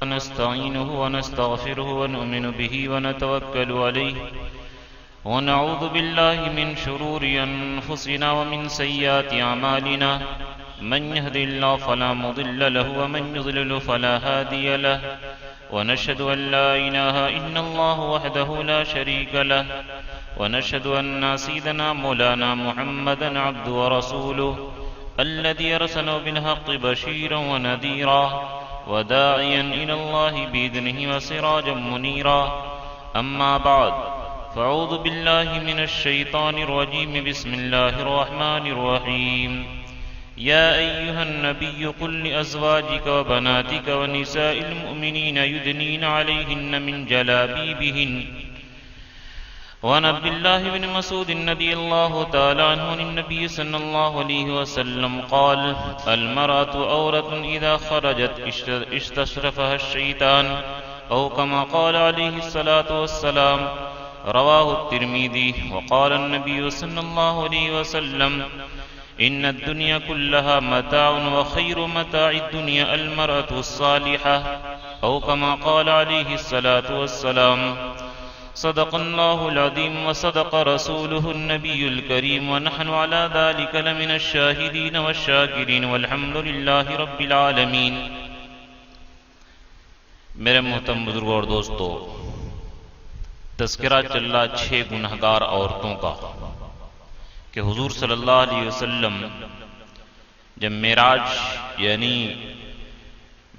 ونستعينه ونستغفره ونؤمن به ونتوكل عليه ونعوذ بالله من شرور أنفسنا ومن سيئات أعمالنا من يهد الله فلا مضل له ومن يضلل فلا هادي له ونشهد أن لا إله إلا الله وحده لا شريك له ونشهد أن سيدنا مولانا محمدا عبده ورسوله الذي أرسله بالحق بشيرا ونذيرا وداعيا إلى الله بإذنه وسراجا منيرا أما بعد فأعوذ بالله من الشيطان الرجيم بسم الله الرحمن الرحيم يا أيها النبي قل لأزواجك وبناتك ونساء المؤمنين يدنين عليهن من جلابيبهن وعن عبد الله بن مسعود رضي الله تعالى عنه عن النبي صلى الله عليه وسلم قال المرأة عورة إذا خرجت استشرفها الشيطان أو كما قال عليه الصلاة والسلام رواه الترمذي. وقال النبي صلى الله عليه وسلم إن الدنيا كلها متاع وخير متاع الدنيا المرأة الصالحة أو كما قال عليه الصلاة والسلام. صدق الله العظيم وصدق رسوله النبي الكريم ونحن على ذلك لمن الشاهدين والشاكرين والحمد لله رب العالمين. میرے محترم بزرگوں اور دوستو، تذکرہ چل رہا 6 گنہگار عورتوں کا کہ حضور صلی اللہ علیہ وسلم جب معراج یعنی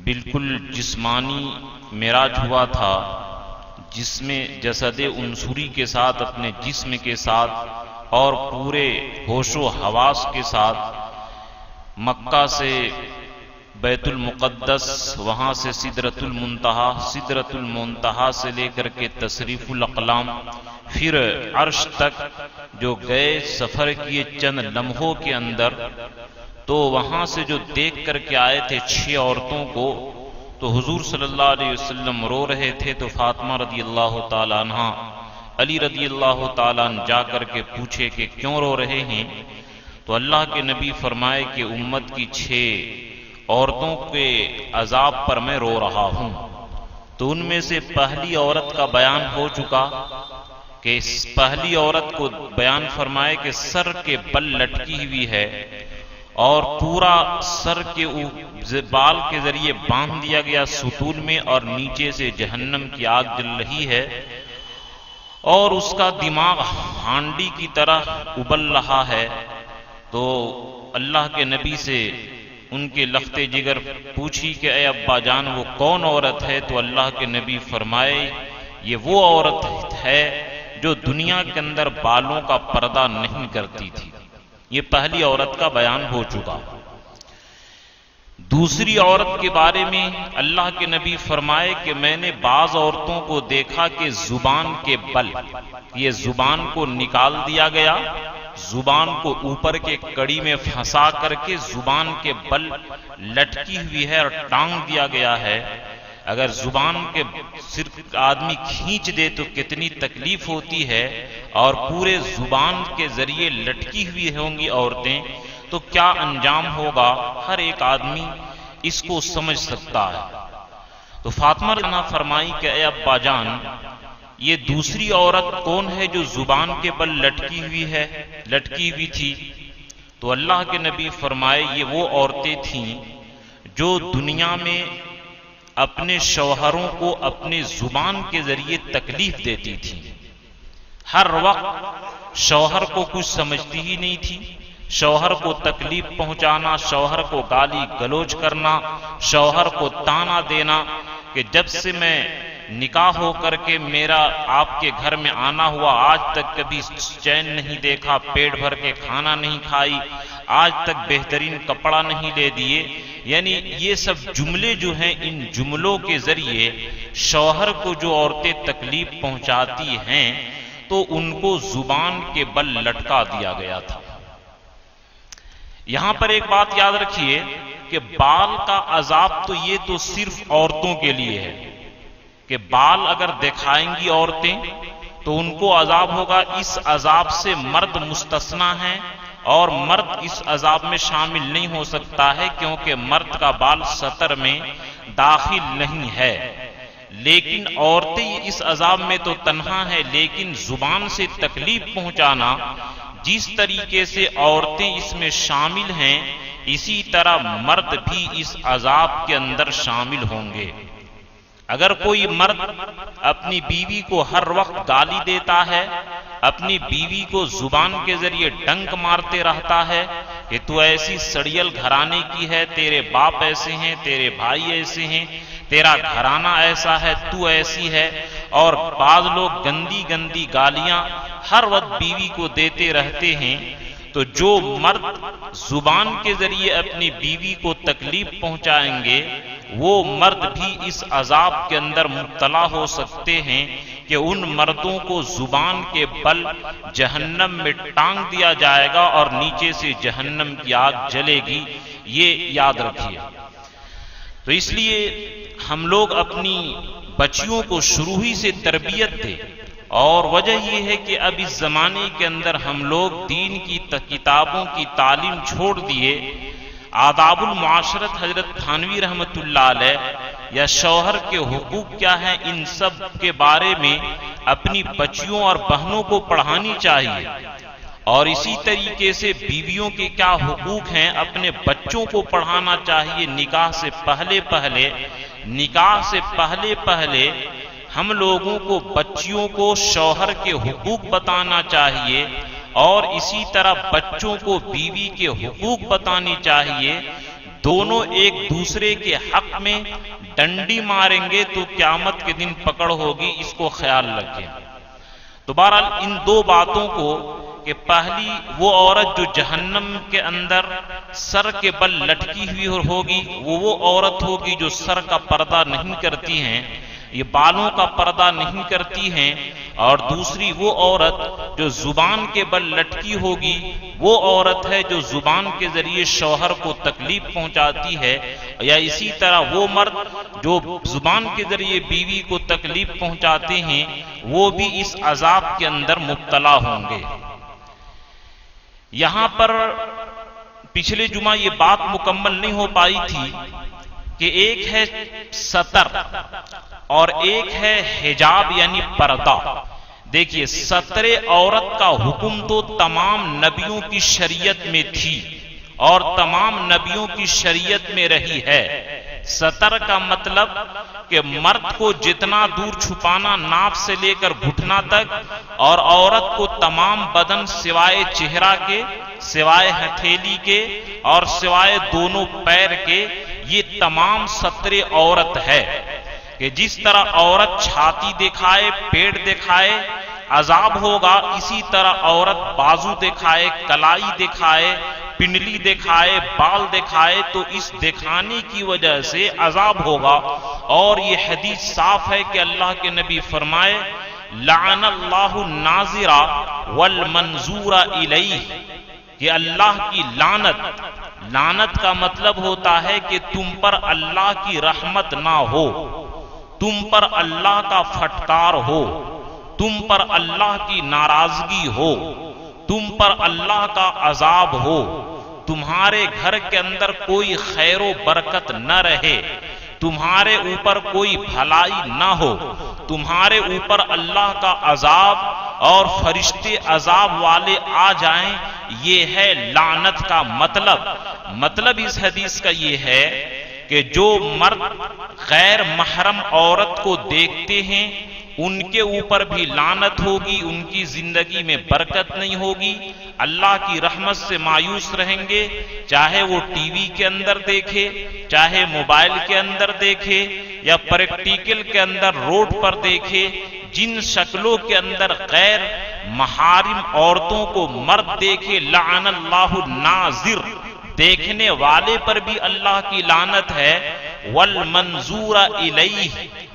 بالکل جسمانی معراج ہوا تھا، جس میں جسد عنصری کے ساتھ اپنے جسم کے ساتھ اور پورے ہوش و حواس کے ساتھ مکہ سے بیت المقدس، وہاں سے سدرۃ المنتہا سے لے کر کے تشریف الاقلام، پھر عرش تک جو گئے سفر کیے چند لمحوں کے اندر، تو وہاں سے جو دیکھ کر کے آئے تھے 6 عورتوں کو، تو حضور صلی اللہ علیہ وسلم رو رہے تھے، تو فاطمہ رضی اللہ تعالیٰ عنہ علی رضی اللہ تعالیٰ عنہ جا کر کے پوچھے کہ کیوں رو رہے ہیں؟ تو اللہ کے نبی فرمائے کہ امت کی 6 عورتوں کے عذاب پر میں رو رہا ہوں. تو ان میں سے پہلی عورت کا بیان ہو چکا کہ اس پہلی عورت کو بیان فرمائے کہ سر کے بل لٹکی ہوئی ہے اور پورا سر کے بال کے ذریعے باندھ دیا گیا ستون میں، اور نیچے سے جہنم کی آگ جل رہی ہے، اور اس کا دماغ ہانڈی کی طرح ابل رہا ہے. تو اللہ کے نبی سے ان کے لختے جگر پوچھی کہ اے ابا جان وہ کون عورت ہے؟ تو اللہ کے نبی فرمائے یہ وہ عورت ہے جو دنیا کے اندر بالوں کا پردہ نہیں کرتی تھی. یہ پہلی عورت کا بیان ہو چکا. دوسری عورت کے بارے میں اللہ کے نبی فرمائے کہ میں نے بعض عورتوں کو دیکھا کہ زبان کے بل، یہ زبان کو نکال دیا گیا، زبان کو اوپر کے کڑی میں پھنسا کر کے زبان کے بل لٹکی ہوئی ہے اور ٹانگ دیا گیا ہے. اگر زبان کے صرف آدمی کھینچ دے تو کتنی تکلیف ہوتی ہے، اور پورے زبان کے ذریعے لٹکی ہوئی ہوں گی عورتیں تو کیا انجام ہوگا، ہر ایک آدمی اس کو سمجھ سکتا ہے. تو فاطمہ رضی اللہ فرمائی کہ اے ابا جان یہ دوسری عورت کون ہے جو زبان کے بل لٹکی ہوئی تھی؟ تو اللہ کے نبی فرمائے یہ وہ عورتیں تھیں جو دنیا میں اپنے شوہروں کو اپنے زبان کے ذریعے تکلیف دیتی تھی. ہر وقت شوہر کو کچھ سمجھتی ہی نہیں تھی، شوہر کو تکلیف پہنچانا، شوہر کو گالی گلوچ کرنا، شوہر کو تانا دینا کہ جب سے میں نکاح ہو کر کے میرا آپ کے گھر میں آنا ہوا آج تک کبھی چین نہیں دیکھا، پیٹ بھر کے کھانا نہیں کھائی، آج تک بہترین کپڑا نہیں لے دیے. یعنی یہ سب جملے جو ہیں، ان جملوں کے ذریعے شوہر کو جو عورتیں تکلیف پہنچاتی ہیں تو ان کو زبان کے بل لٹکا دیا گیا تھا. یہاں پر ایک بات یاد رکھیے کہ بال کا عذاب تو یہ تو صرف عورتوں کے لیے ہے کہ بال اگر دکھائیں گی عورتیں تو ان کو عذاب ہوگا. اس عذاب سے مرد مستثنا ہیں، اور مرد اس عذاب میں شامل نہیں ہو سکتا ہے کیونکہ مرد کا بال سطر میں داخل نہیں ہے، لیکن عورتیں اس عذاب میں تو تنہا ہے، لیکن زبان سے تکلیف پہنچانا جس طریقے سے عورتیں اس میں شامل ہیں اسی طرح مرد بھی اس عذاب کے اندر شامل ہوں گے۔ اگر کوئی مرد اپنی بیوی کو ہر وقت گالی دیتا ہے، اپنی بیوی کو زبان کے ذریعے ڈنک مارتے رہتا ہے کہ تو ایسی سڑیل گھرانے کی ہے، تیرے باپ ایسے ہیں، تیرے بھائی ایسے ہیں، تیرا گھرانہ ایسا ہے، تو ایسی ہے، اور بعض لوگ گندی گندی گالیاں ہر وقت بیوی کو دیتے رہتے ہیں، تو جو مرد زبان کے ذریعے اپنی بیوی کو تکلیف پہنچائیں گے وہ مرد بھی اس عذاب کے اندر مبتلا ہو سکتے ہیں کہ ان مردوں کو زبان کے بل جہنم میں ٹانگ دیا جائے گا اور نیچے سے جہنم کی آگ جلے گی، یہ یاد رکھیے۔ تو اس لیے ہم لوگ اپنی بچیوں کو شروع ہی سے تربیت دیں، اور وجہ یہ ہے کہ اب اس زمانے کے اندر ہم لوگ دین کی کتابوں کی تعلیم چھوڑ دیے، آداب المعاشرت حضرت تھانوی رحمت اللہ علیہ یا شوہر کے حقوق کیا ہیں ان سب کے بارے میں اپنی بچیوں اور بہنوں کو پڑھانی چاہیے، اور اسی طریقے سے بیویوں کے کیا حقوق ہیں اپنے بچوں کو پڑھانا چاہیے۔ نکاح سے پہلے ہم لوگوں کو بچیوں کو شوہر کے حقوق بتانا چاہیے، اور اسی طرح بچوں کو بیوی کے حقوق بتانی چاہیے۔ دونوں ایک دوسرے کے حق میں ڈنڈی ماریں گے تو قیامت کے دن پکڑ ہوگی، اس کو خیال رکھیں۔ تو بہرحال ان دو باتوں کو کہ پہلی وہ عورت جو جہنم کے اندر سر کے بل لٹکی ہوئی ہوگی وہ عورت ہوگی جو سر کا پردہ نہیں کرتی ہیں، یہ بالوں کا پردہ نہیں کرتی ہیں، اور دوسری وہ عورت جو زبان کے بل لٹکی ہوگی وہ عورت ہے جو زبان کے ذریعے شوہر کو تکلیف پہنچاتی ہے، یا اسی طرح وہ مرد جو زبان کے ذریعے بیوی کو تکلیف پہنچاتے ہیں وہ بھی اس عذاب کے اندر مبتلا ہوں گے۔ یہاں پر پچھلے جمعہ یہ بات مکمل نہیں ہو پائی تھی کہ ایک ہے ستر اور ایک ہے حجاب یعنی پردہ۔ دیکھیے ستر عورت کا حکم تو تمام نبیوں کی شریعت میں تھی اور تمام نبیوں کی شریعت میں رہی ہے۔ ستر کا مطلب کہ مرد کو جتنا دور چھپانا ناف سے لے کر گھٹنا تک، اور عورت کو تمام بدن سوائے چہرہ کے، سوائے ہتھیلی کے اور سوائے دونوں پیر کے، یہ تمام ستر عورت ہے۔ کہ جس طرح عورت چھاتی دکھائے، پیٹ دکھائے عذاب ہوگا، اسی طرح عورت بازو دکھائے، کلائی دکھائے، پنڈلی دکھائے، بال دکھائے تو اس دکھانے کی وجہ سے عذاب ہوگا۔ اور یہ حدیث صاف ہے کہ اللہ کے نبی فرمائے لعن اللہ الناظر والمنظور الیہ، کہ اللہ کی لعنت کا مطلب ہوتا ہے کہ تم پر اللہ کی رحمت نہ ہو، تم پر اللہ کا پھٹکار ہو، تم پر اللہ کی ناراضگی ہو، تم پر اللہ کا عذاب ہو، تمہارے گھر کے اندر کوئی خیر و برکت نہ رہے، تمہارے اوپر کوئی بھلائی نہ ہو، تمہارے اوپر اللہ کا عذاب اور فرشتے عذاب والے آ جائیں، یہ ہے لعنت کا مطلب اس حدیث کا یہ ہے کہ جو مرد غیر محرم عورت کو دیکھتے ہیں ان کے اوپر بھی لعنت ہوگی، ان کی زندگی میں برکت نہیں ہوگی، اللہ کی رحمت سے مایوس رہیں گے، چاہے وہ ٹی وی کے اندر دیکھے، چاہے موبائل کے اندر دیکھے، یا پریکٹیکل کے اندر روڈ پر دیکھے۔ جن شکلوں کے اندر غیر محارم عورتوں کو مرد دیکھے، لعن اللہ الناظر، دیکھنے والے پر بھی اللہ کی لعنت ہے، والمنظور الیہ،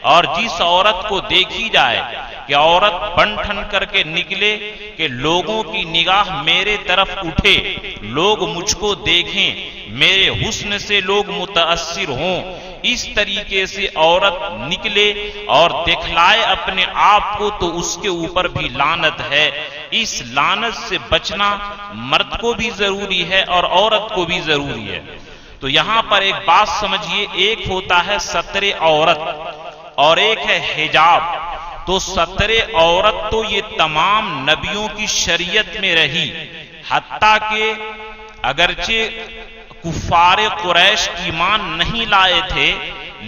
اور جس عورت کو دیکھی جائے کہ عورت بن ٹھن کر کے نکلے کہ لوگوں کی نگاہ میرے طرف اٹھے، لوگ مجھ کو دیکھیں، میرے حسن سے لوگ متاثر ہوں، اس طریقے سے عورت نکلے اور دکھلائے اپنے آپ کو تو اس کے اوپر بھی لعنت ہے۔ اس لعنت سے بچنا مرد کو بھی ضروری ہے اور عورت کو بھی ضروری ہے۔ تو یہاں پر ایک بات سمجھیے، ایک ہوتا ہے ستر عورت اور ایک ہے حجاب۔ تو ستر عورت تو یہ تمام نبیوں کی شریعت میں رہی، حتیٰ کہ اگرچہ کفار قریش ایمان نہیں لائے تھے،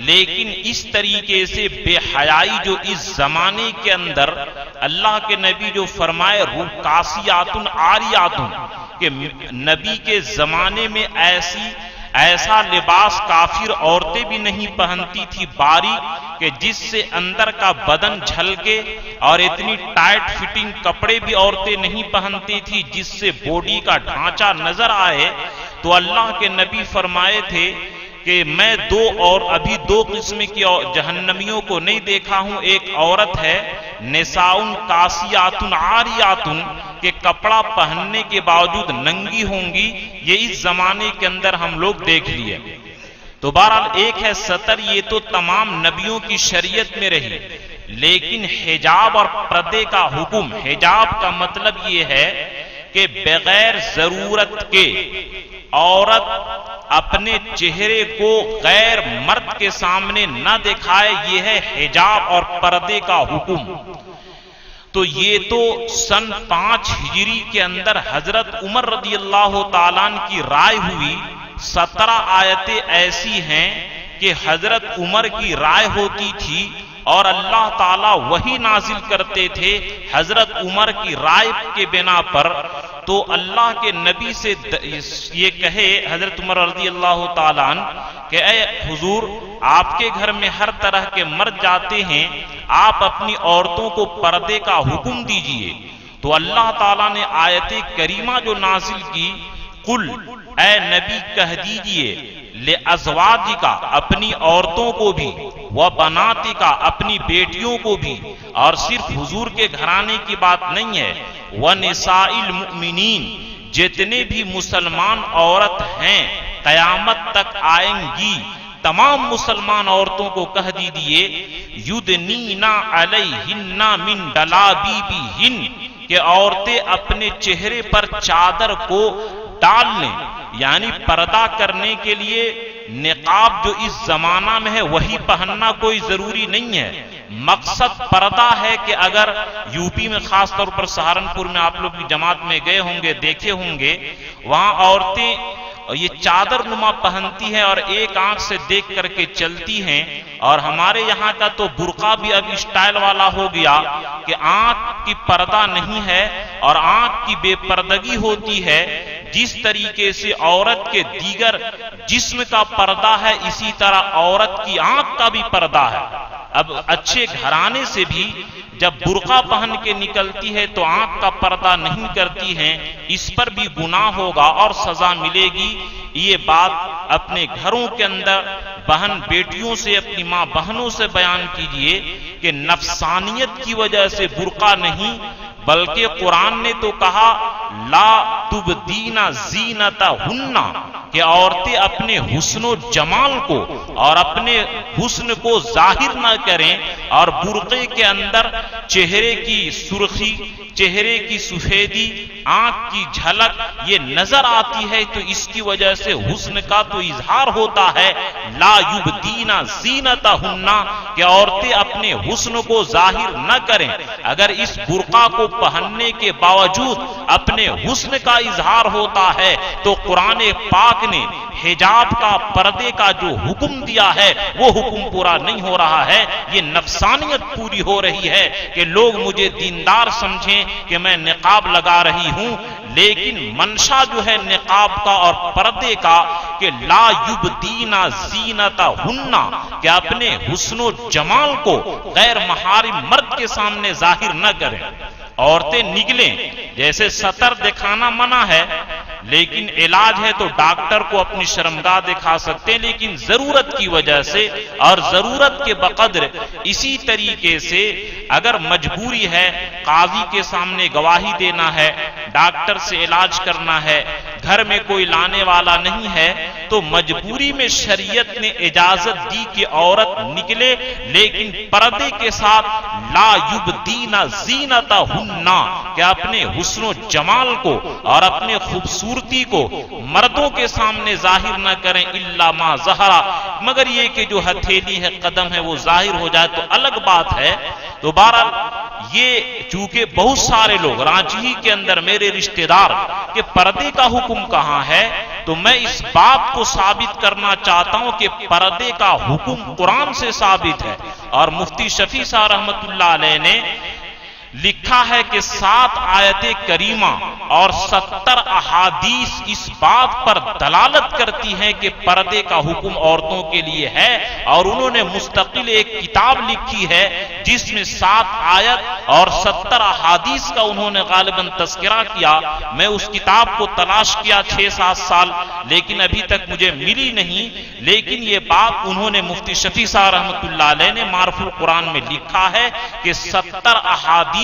لیکن اس طریقے سے بے حیائی جو اس زمانے کے اندر اللہ کے نبی جو فرمائے کاسیاتن عاریاتن، کہ نبی کے زمانے میں ایسا لباس کافر عورتیں بھی نہیں پہنتی تھی باریک، کہ جس سے اندر کا بدن جھلکے، اور اتنی ٹائٹ فٹنگ کپڑے بھی عورتیں نہیں پہنتی تھی جس سے باڈی کا ڈھانچہ نظر آئے۔ تو اللہ کے نبی فرمائے تھے کہ میں ابھی دو قسم کی جہنمیوں کو نہیں دیکھا ہوں۔ ایک عورت ہے نساؤن کاسیاتن عاریاتن، کہ کپڑا پہننے کے باوجود ننگی ہوں گی، یہ اس زمانے کے اندر ہم لوگ دیکھ لیے۔ تو بہرحال ایک ہے ستر، یہ تو تمام نبیوں کی شریعت میں رہی، لیکن حجاب اور پردے کا حکم، حجاب کا مطلب یہ ہے کہ بغیر ضرورت کے عورت اپنے چہرے کو غیر مرد کے سامنے نہ دکھائے، یہ ہے حجاب اور پردے کا حکم۔ تو یہ تو سن 5 ہجری کے اندر حضرت عمر رضی اللہ تعالیٰ عنہ کی رائے ہوئی۔ 17 آیتیں ایسی ہیں کہ حضرت عمر کی رائے ہوتی تھی اور اللہ تعالیٰ وہی نازل کرتے تھے حضرت عمر کی رائے کے بنا پر۔ تو اللہ کے نبی سے یہ کہے حضرت عمر رضی اللہ تعالیٰ عنہ کہ اے حضور، آپ کے گھر میں ہر طرح کے مرد جاتے ہیں، آپ اپنی عورتوں کو پردے کا حکم دیجئے۔ تو اللہ تعالیٰ نے آیت کریمہ جو نازل کی، قل اے نبی کہہ دیجئے، لِأَزْوَاجِكَ اپنی عورتوں کو بھی، وَبَنَاتِكَ اپنی بیٹیوں کو بھی، اور صرف حضور کے گھرانے کی بات نہیں ہے، وَنِسَاءِ الْمُؤْمِنِينَ جتنے بھی مسلمان عورت ہیں قیامت تک آئیں گی، تمام مسلمان عورتوں کو کہہ دیجئے، یُدْنِینَ عَلَیْہِنَّ مِن جَلَابِیبِہِنَّ کہ عورتیں اپنے چہرے پر چادر کو ڈال لیں، یعنی پردہ کرنے کے لیے نقاب جو اس زمانہ میں ہے وہی پہننا کوئی ضروری نہیں ہے۔ مقصد پردہ ہے کہ اگر یوپی میں خاص طور پر سہارنپور میں آپ لوگ کی جماعت میں گئے ہوں گے، دیکھے ہوں گے، وہاں عورتیں یہ چادر نما پہنتی ہیں اور ایک آنکھ سے دیکھ کر کے چلتی ہیں، اور ہمارے یہاں کا تو برقع بھی اب اسٹائل والا ہو گیا کہ آنکھ کی پردہ نہیں ہے اور آنکھ کی بے پردگی ہوتی ہے۔ جس طریقے سے عورت کے دیگر جسم کا پردہ ہے، اسی طرح عورت کی آنکھ کا بھی پردہ ہے۔ اب اچھے گھرانے سے بھی جب برقع پہن کے نکلتی ہے تو آنکھ کا پردہ نہیں کرتی ہیں، اس پر بھی گناہ ہوگا اور سزا ملے گی۔ یہ بات اپنے گھروں کے اندر بہن بیٹیوں سے، اپنی ماں بہنوں سے بیان کیجئے کہ نفسانیت کی وجہ سے برقع نہیں، بلکہ قرآن نے تو کہا لا تبدین زینتہن کہ عورتیں اپنے حسن و جمال کو اور اپنے حسن کو ظاہر نہ کریں، اور برقعے کے اندر چہرے کی سرخی، چہرے کی سفیدی، آنکھ کی جھلک یہ نظر آتی ہے، تو اس کی وجہ سے حسن کا تو اظہار ہوتا ہے۔ لا یبدین زینتہن کہ عورتیں اپنے حسن کو ظاہر نہ کریں۔ اگر اس برقع کو پہننے کے باوجود اپنے حسن کا اظہار ہوتا ہے تو قرآن پاک نے حجاب کا، پردے کا جو حکم دیا ہے وہ حکم پورا نہیں ہو رہا ہے، یہ نفسانیت پوری ہو رہی ہے کہ لوگ مجھے دیندار سمجھیں کہ میں نقاب لگا رہی ہوں، لیکن منشا جو ہے نقاب کا اور پردے کا کہ لا یبدین زینتہن کہ اپنے حسن و جمال کو غیر محارم مرد کے سامنے ظاہر نہ کریں۔ عورتیں نکلیں، جیسے ستر دکھانا منع ہے، لیکن علاج ہے تو ڈاکٹر کو اپنی شرمگاہ دکھا سکتے ہیں، لیکن ضرورت کی وجہ سے اور ضرورت کے بقدر اسی طریقے سے اگر مجبوری ہے، قاضی کے سامنے گواہی دینا ہے، ڈاکٹر سے علاج کرنا ہے، گھر میں کوئی لانے والا نہیں ہے تو مجبوری میں شریعت نے اجازت دی کہ عورت نکلے، لیکن پردے کے ساتھ لا یبدین زینتہن، کہ اپنے حسن و جمال کو اور اپنے خوبصورتی کو مردوں کے سامنے ظاہر نہ کریں، الا ما ظہر، مگر یہ کہ جو ہتھیلی ہے، قدم ہے، وہ ظاہر ہو جائے تو الگ بات ہے۔ تو بہرحال یہ چونکہ بہت سارے لوگ رانچی کے اندر میرے رشتہ دار کہ پردے کا حکم کہاں ہے، تو میں اس بات کو ثابت کرنا چاہتا ہوں کہ پردے کا حکم قرآن سے ثابت ہے، اور مفتی شفیع صاحب رحمت اللہ علیہ نے لکھا ہے کہ 7 آیت کریمہ اور 70 احادیث اس بات پر دلالت کرتی ہیں کہ پردے کا حکم عورتوں کے لیے ہے، اور انہوں نے مستقل ایک کتاب لکھی ہے جس میں 7 آیت اور 70 احادیث کا انہوں نے غالباً تذکرہ کیا۔ میں اس کتاب کو تلاش کیا 6-7 سال، لیکن ابھی تک مجھے ملی نہیں، لیکن یہ بات انہوں نے مفتی شفیع صاحب رحمت اللہ علیہ نے معرف القرآن میں لکھا ہے کہ 70 احادیث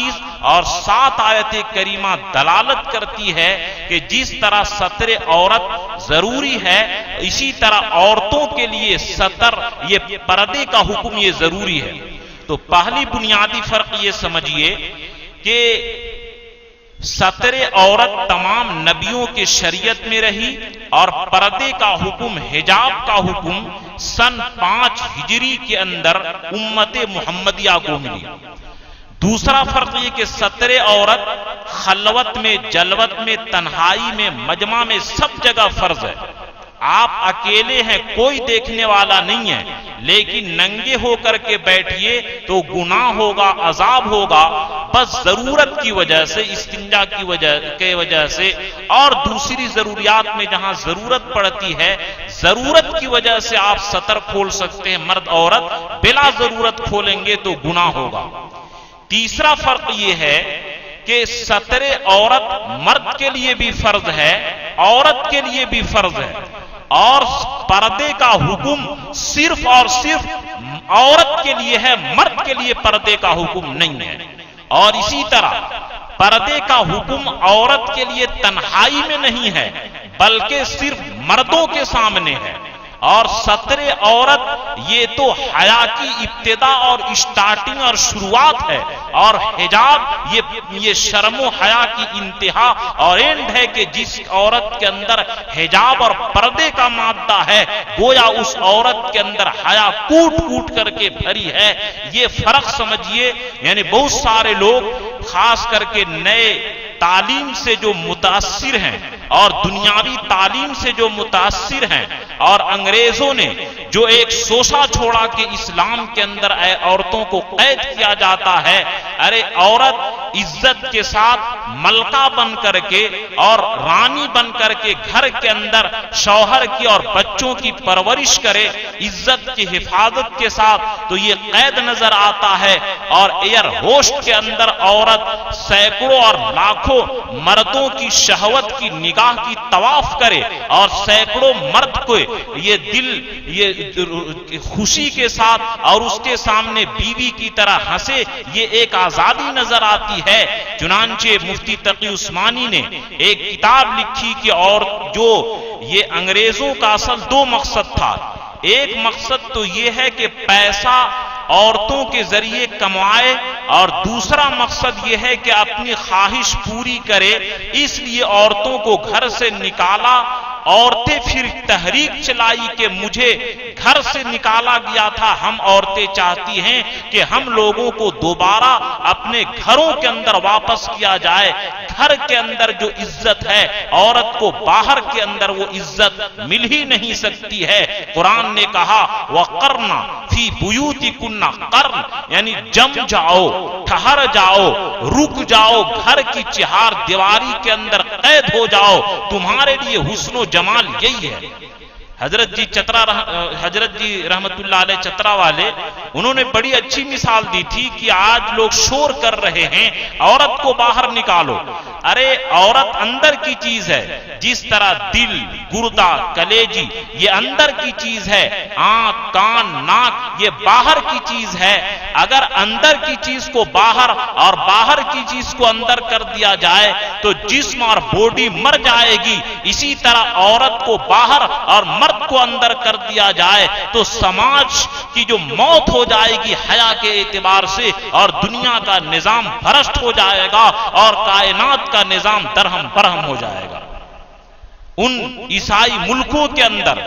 اور 7 آیت کریمہ دلالت کرتی ہے کہ جس طرح ستر عورت ضروری ہے، اسی طرح عورتوں کے لیے ستر، یہ پردے کا حکم یہ ضروری ہے۔ تو پہلی بنیادی فرق یہ سمجھیے کہ ستر عورت تمام نبیوں کے شریعت میں رہی، اور پردے کا حکم، حجاب کا حکم سن 5 ہجری کے اندر امت محمدیہ کو ملی۔ دوسرا فرق یہ کہ ستر عورت خلوت میں، جلوت میں، تنہائی میں، مجمع میں سب جگہ فرض ہے۔ آپ اکیلے ہیں، کوئی دیکھنے والا نہیں ہے، لیکن ننگے ہو کر کے بیٹھیے تو گناہ ہوگا، عذاب ہوگا، بس ضرورت کی وجہ سے، استنجا کی وجہ سے اور دوسری ضروریات میں جہاں ضرورت پڑتی ہے، ضرورت کی وجہ سے آپ ستر کھول سکتے ہیں۔ مرد عورت بلا ضرورت کھولیں گے تو گناہ ہوگا۔ تیسرا فرق یہ ہے کہ ستر عورت مرد کے لیے بھی فرض ہے، عورت کے لیے بھی فرض ہے، اور پردے کا حکم صرف اور صرف عورت کے لیے ہے، مرد کے لیے پردے کا حکم نہیں ہے۔ اور اسی طرح پردے کا حکم عورت کے لیے تنہائی میں نہیں ہے، بلکہ صرف مردوں کے سامنے ہے۔ اور ستر عورت یہ تو حیا کی ابتدا اور اسٹارٹنگ اور شروعات ہے، اور حجاب یہ شرم و حیا کی انتہا اور اینڈ ہے کہ جس عورت کے اندر حجاب اور پردے کا مادہ ہے، گویا اس عورت کے اندر حیا کوٹ کوٹ کر کے بھری ہے۔ یہ فرق سمجھیے، یعنی بہت سارے لوگ خاص کر کے نئے تعلیم سے جو متاثر ہیں اور دنیاوی تعلیم سے جو متاثر ہیں، اور انگریزوں نے جو ایک سوسا چھوڑا کہ اسلام کے اندر عورتوں کو قید کیا جاتا ہے، ارے عورت عزت کے ساتھ ملکہ بن کر کے اور رانی بن کر کے گھر کے اندر شوہر کی اور بچوں کی پرورش کرے عزت کی حفاظت کے ساتھ، تو یہ قید نظر آتا ہے۔ اور ایئر ہوسٹ کے اندر عورت سینکڑوں اور لاکھوں مردوں کی شہوت کی نگاہ کی طواف کرے، اور سینکڑوں مرد کو یہ دل یہ خوشی کے ساتھ اور اس کے سامنے بیوی کی طرح ہنسے، یہ ایک آزادی نظر آتی ہے۔ چنانچہ مفتی تقی عثمانی نے ایک کتاب لکھی کہ اور جو یہ انگریزوں کا اصل 2 مقصد تھا، ایک مقصد تو یہ ہے کہ پیسہ عورتوں کے ذریعے کمائے، اور دوسرا مقصد یہ ہے کہ اپنی خواہش پوری کرے، اس لیے عورتوں کو گھر سے نکالا۔ عورتیں پھر تحریک چلائی کہ مجھے گھر سے نکالا گیا تھا، ہم عورتیں چاہتی ہیں کہ ہم لوگوں کو دوبارہ اپنے گھروں کے اندر واپس کیا جائے۔ گھر کے اندر جو عزت ہے، عورت کو باہر کے اندر وہ عزت مل ہی نہیں سکتی ہے۔ قرآن نے کہا وَقَرْنَ فِي بُيُوتِكُنَّ، قرن یعنی جم جاؤ، ٹھہر جاؤ، رک جاؤ، گھر کی چہار دیواری کے اندر قید ہو جاؤ، تمہارے لیے حسن و جمال یہی ہے۔ حضرت جی رحمت اللہ علیہ چترا والے، انہوں نے بڑی اچھی مثال دی تھی کہ آج لوگ شور کر رہے ہیں عورت کو باہر نکالو. ارے عورت اندر کی چیز ہے، جس طرح دل، گردہ، کلیجی یہ اندر کی چیز ہے، آنکھ، کان، ناک یہ باہر کی چیز ہے. اگر اندر کی چیز کو باہر اور باہر کی چیز کو اندر کر دیا جائے تو جسم اور باڈی مر جائے گی. اسی طرح عورت کو باہر اور مرد کو اندر کر دیا جائے تو سماج کی جو موت ہو جائے گی حیا کے اعتبار سے، اور دنیا کا نظام بھرشٹ ہو جائے گا اور کائنات کا نظام درہم برہم ہو جائے گا. ان عیسائی ملکوں کے اندر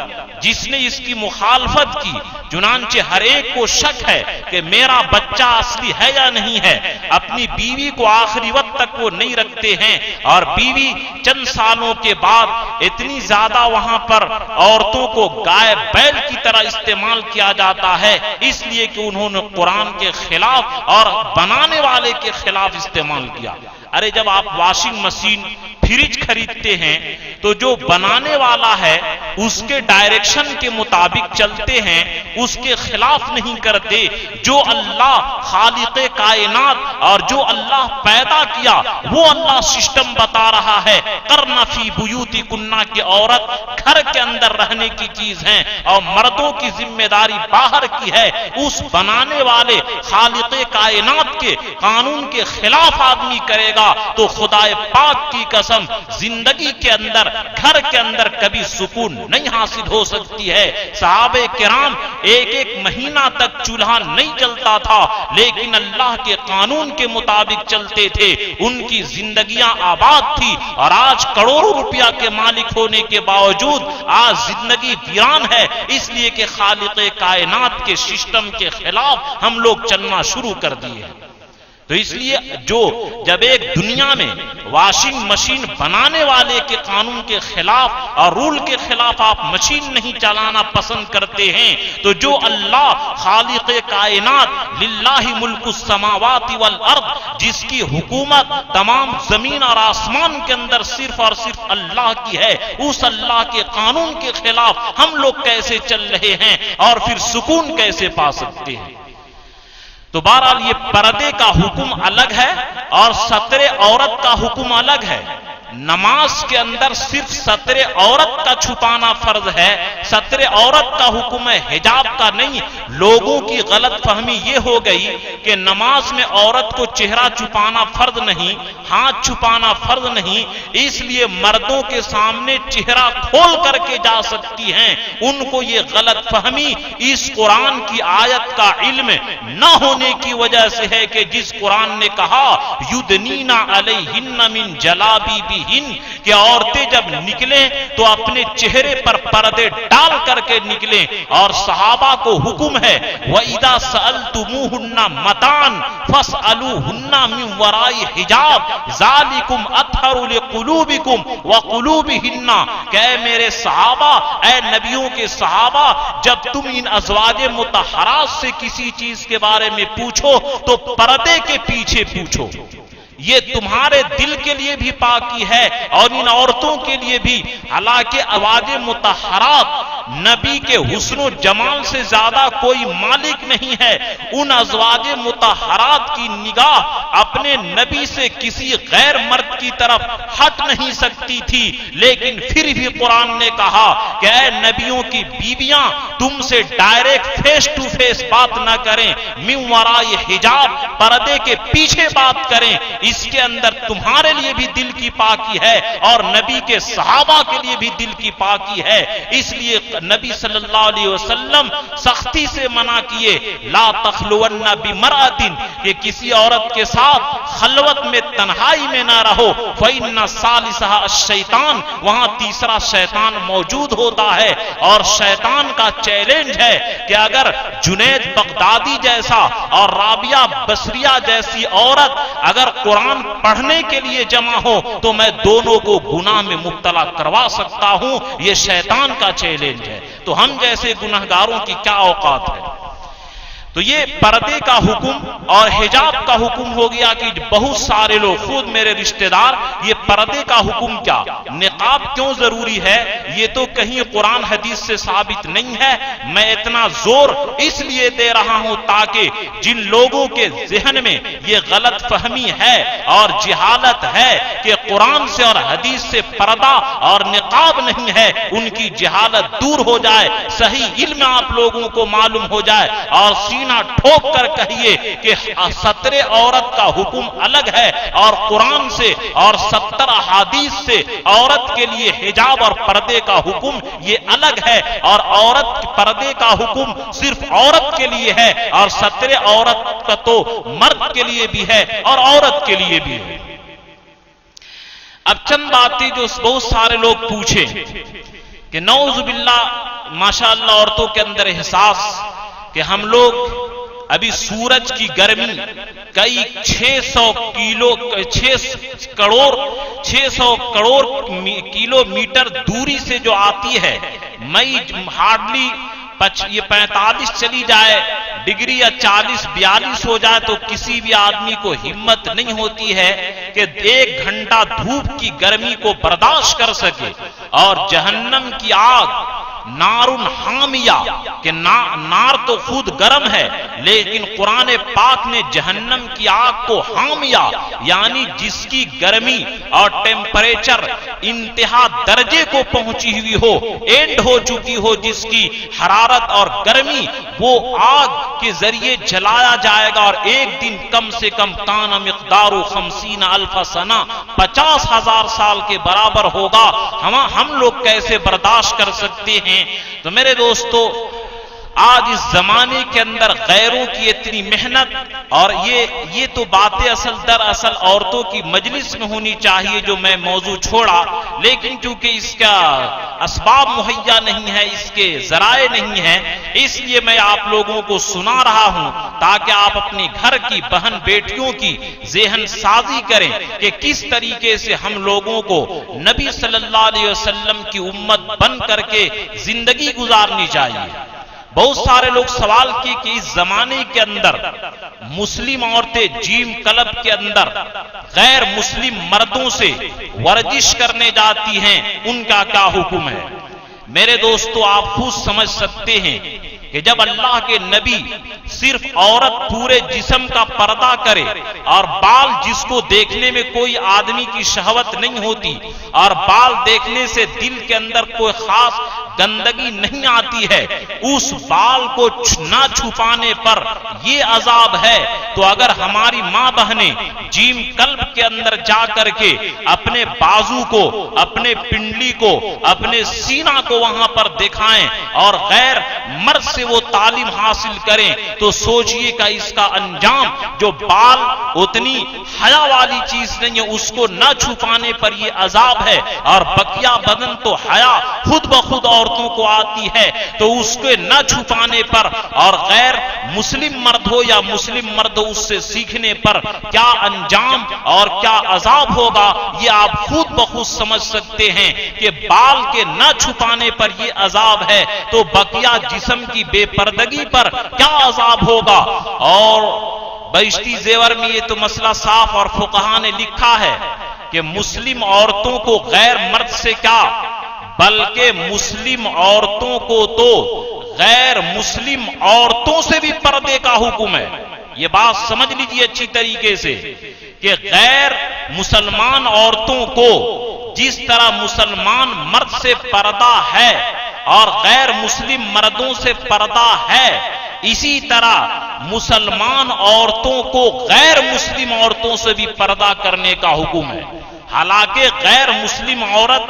جس نے اس کی مخالفت کی، چنانچہ ہر ایک کو شک ہے کہ میرا بچہ اصلی ہے یا نہیں ہے. اپنی بیوی کو آخری وقت تک وہ نہیں رکھتے ہیں، اور بیوی چند سالوں کے بعد اتنی زیادہ وہاں پر عورتوں کو گائے بیل کی طرح استعمال کیا جاتا ہے، اس لیے کہ انہوں نے قرآن کے خلاف اور بنانے والے کے خلاف استعمال کیا. ارے جب آپ واشنگ مشین، فریج خریدتے ہیں تو جو بنانے والا ہے اس کے ڈائریکشن کے مطابق چلتے ہیں، اس کے خلاف نہیں کرتے. جو اللہ خالق کائنات اور جو اللہ پیدا کیا وہ اللہ سسٹم بتا رہا ہے. کرنا فی بیوتی کننا کی عورت گھر کے اندر رہنے کی چیز ہے اور مردوں کی ذمہ داری باہر کی ہے. اس بنانے والے خالق کائنات کے قانون کے خلاف آدمی کرے گا تو خدا پاک کی قسم زندگی کے اندر، گھر کے اندر کبھی سکون نہیں حاصل ہو سکتی ہے. صحابہ کرام ایک ایک مہینہ تک چولہا نہیں جلتا تھا لیکن اللہ کے قانون کے مطابق چلتے تھے. ان کی زندگیاں آباد تھی، اور آج کروڑوں روپیہ کے مالک ہونے کے باوجود آج زندگی ویران ہے، اس لیے کہ خالق کائنات کے سسٹم کے خلاف ہم لوگ چلنا شروع کر دیے. تو اس لیے جب ایک دنیا میں واشنگ مشین بنانے والے کے قانون کے خلاف اور رول کے خلاف آپ مشین نہیں چلانا پسند کرتے ہیں، تو جو اللہ خالق کائنات للہ ملک السماوات والارض، جس کی حکومت تمام زمین اور آسمان کے اندر صرف اور صرف اللہ کی ہے، اس اللہ کے قانون کے خلاف ہم لوگ کیسے چل رہے ہیں اور پھر سکون کیسے پا سکتے ہیں؟ تو بہرحال یہ پردے کا حکم الگ ہے اور ستر عورت کا حکم الگ ہے. نماز کے اندر صرف ستر عورت کا چھپانا فرض ہے، ستر عورت کا حکم ہے، حجاب کا نہیں. لوگوں کی غلط فہمی یہ ہو گئی کہ نماز میں عورت کو چہرہ چھپانا فرض نہیں، ہاتھ چھپانا فرض نہیں، اس لیے مردوں کے سامنے چہرہ کھول کر کے جا سکتی ہیں. ان کو یہ غلط فہمی اس قرآن کی آیت کا علم نہ ہونے کی وجہ سے ہے کہ جس قرآن نے کہا یدنین علیہن من جلابیبہن، کہ عورتیں جب نکلیں تو اپنے چہرے پر پردے ڈال کر کے نکلیں. اور صحابہ کو حکم ہے وَإِذَا سَأَلْتُمُوهُنَّ مَتَاعًا فَاسْأَلُوهُنَّ مِنْ وَرَاءِ حِجَابٍ ذَلِكُمْ أَطْهَرُ لِقُلُوبِكُمْ وَقُلُوبِهِنَّ، کہ اے میرے صحابہ، اے نبیوں کے صحابہ، جب تم ان ازواج مطہرات سے کسی چیز کے بارے میں پوچھو تو پردے کے پیچھے پوچھو. یہ تمہارے دل کے لیے بھی پاکی ہے اور ان عورتوں کے لیے بھی. حالانکہ ازواج مطہرات نبی کے حسن و جمال سے زیادہ کوئی مالک نہیں ہے. ان ازواج مطہرات کی نگاہ اپنے نبی سے کسی غیر مرد کی طرف ہٹ نہیں سکتی تھی، لیکن پھر بھی قرآن نے کہا کہ اے نبیوں کی بیویاں تم سے ڈائریکٹ فیس ٹو فیس بات نہ کریں، من وراء حجاب، پردے کے پیچھے بات کریں. اس کے اندر تمہارے لیے بھی دل کی پاکی ہے اور نبی کے صحابہ کے لیے بھی دل کی پاکی ہے. اس لیے نبی صلی اللہ علیہ وسلم سختی سے منع کیے لا تخلون بمرأۃ، کہ کسی عورت کے ساتھ خلوت میں تنہائی میں نہ رہو. فإن ثالثها الشیطان، وہاں تیسرا شیطان موجود ہوتا ہے. اور شیطان کا چیلنج ہے کہ اگر جنید بغدادی جیسا اور رابعہ بصریہ جیسی عورت اگر قرآن پڑھنے کے لیے جمع ہو تو میں دونوں کو گناہ میں مبتلا کروا سکتا ہوں. یہ شیطان کا چیلنج ہے. تو ہم جیسے گناہگاروں کی کیا اوقات ہے؟ تو یہ پردے کا حکم اور حجاب کا حکم ہو گیا کہ بہت سارے لوگ، خود میرے رشتہ دار، یہ پردے کا حکم کیا، نقاب کیوں ضروری ہے، یہ تو کہیں قرآن حدیث سے ثابت نہیں ہے۔ میں اتنا زور اس لیے دے رہا ہوں تاکہ جن لوگوں کے ذہن میں یہ غلط فہمی ہے اور جہالت ہے کہ قرآن سے اور حدیث سے پردہ اور نقاب نہیں ہے، ان کی جہالت دور ہو جائے، صحیح علم آپ لوگوں کو معلوم ہو جائے، اور سینہ ٹھوک کر کہیے کہ ستر عورت کا حکم الگ ہے اور قرآن سے اور 70 احادیث سے عورت کے لیے حجاب اور پردے کا حکم یہ الگ ہے، اور عورت پردے کا حکم صرف عورت کے لیے ہے، اور ستر عورت کا تو مرد کے لیے بھی ہے اور عورت کے لیے بھی ہے۔ اب چند باتیں جو بہت سارے لوگ پوچھیں کہ نعوذ باللہ ماشاءاللہ عورتوں کے اندر احساس کہ ہم لوگ ابھی سورج کی گرمی کئی 600 کروڑ کلومیٹر دوری سے جو آتی ہے، مئی ہارڈلی یہ 45 چلی جائے ڈگری یا 40-42 ہو جائے تو کسی بھی آدمی کو ہمت نہیں ہوتی ہے کہ 1 گھنٹہ دھوپ کی گرمی کو برداشت کر سکے، اور جہنم کی آگ نار حامیہ کہ نار تو خود گرم ہے، لیکن قرآن پاک نے جہنم کی آگ کو حامیہ یعنی جس کی گرمی اور ٹیمپریچر انتہا درجے کو پہنچی ہوئی ہو، اینڈ ہو چکی ہو، جس کی حرارت اور گرمی وہ آگ کے ذریعے جلایا جائے گا، اور ایک دن کم سے کم کان مقدار 50,000 سنہ 50,000 سال کے برابر ہوگا۔ ہم لوگ کیسے برداشت کر سکتے ہیں؟ تو میرے دوستو، آج اس زمانے کے اندر غیروں کی اتنی محنت، اور یہ تو باتیں دراصل عورتوں کی مجلس میں ہونی چاہیے جو میں موضوع چھوڑا، لیکن چونکہ اس کا اسباب مہیا نہیں ہے، اس کے ذرائع نہیں ہیں، اس لیے میں آپ لوگوں کو سنا رہا ہوں تاکہ آپ اپنے گھر کی بہن بیٹیوں کی ذہن سازی کریں کہ کس طریقے سے ہم لوگوں کو نبی صلی اللہ علیہ وسلم کی امت بن کر کے زندگی گزارنی چاہیے۔ بہت سارے لوگ سوال کی کہ اس زمانے کے اندر مسلم عورتیں جیم کلب کے اندر غیر مسلم مردوں سے ورزش کرنے جاتی ہیں، ان کا کیا حکم ہے؟ میرے دوستو، آپ خود سمجھ سکتے ہیں کہ جب اللہ کے نبی صرف عورت پورے جسم کا پردہ کرے اور بال جس کو دیکھنے میں کوئی آدمی کی شہوت نہیں ہوتی اور بال دیکھنے سے دل کے اندر کوئی خاص گندگی نہیں آتی ہے، اس بال کو نہ چھپانے پر یہ عذاب ہے، تو اگر ہماری ماں بہنیں جیم کلب کے اندر جا کر کے اپنے بازو کو، اپنے پنڈلی کو، اپنے سینہ کو وہاں پر دکھائیں اور غیر مرد سے وہ تعلیم حاصل کریں، تو سوچئے کہ اس کا انجام جو بال اتنی حیا والی چیز نہیں ہے اس کو نہ چھپانے پر یہ عذاب ہے، اور بقیہ بدن تو حیا خود بخود عورتوں کو آتی ہے، تو اس کے نہ چھپانے پر اور غیر مسلم مرد ہو یا مسلم مرد ہو اس سے سیکھنے پر کیا انجام اور کیا عذاب ہوگا، یہ آپ خود بخود سمجھ سکتے ہیں کہ بال کے نہ چھپانے پر یہ عذاب ہے، تو بقیہ جسم کی بے پردگی پر کیا عذاب ہوگا۔ اور بہشتی زیور میں یہ تو مسئلہ صاف اور فقہاء نے لکھا ہے کہ مسلم عورتوں کو غیر مرد سے کیا، بلکہ مسلم عورتوں کو تو غیر مسلم عورتوں سے بھی پردے کا حکم ہے۔ یہ بات سمجھ لیجیے اچھی طریقے سے کہ غیر مسلمان عورتوں کو جس طرح مسلمان مرد سے پردہ ہے اور غیر مسلم مردوں سے پردہ ہے، اسی طرح مسلمان عورتوں کو غیر مسلم عورتوں سے بھی پردہ کرنے کا حکم ہے۔ حالانکہ غیر مسلم عورت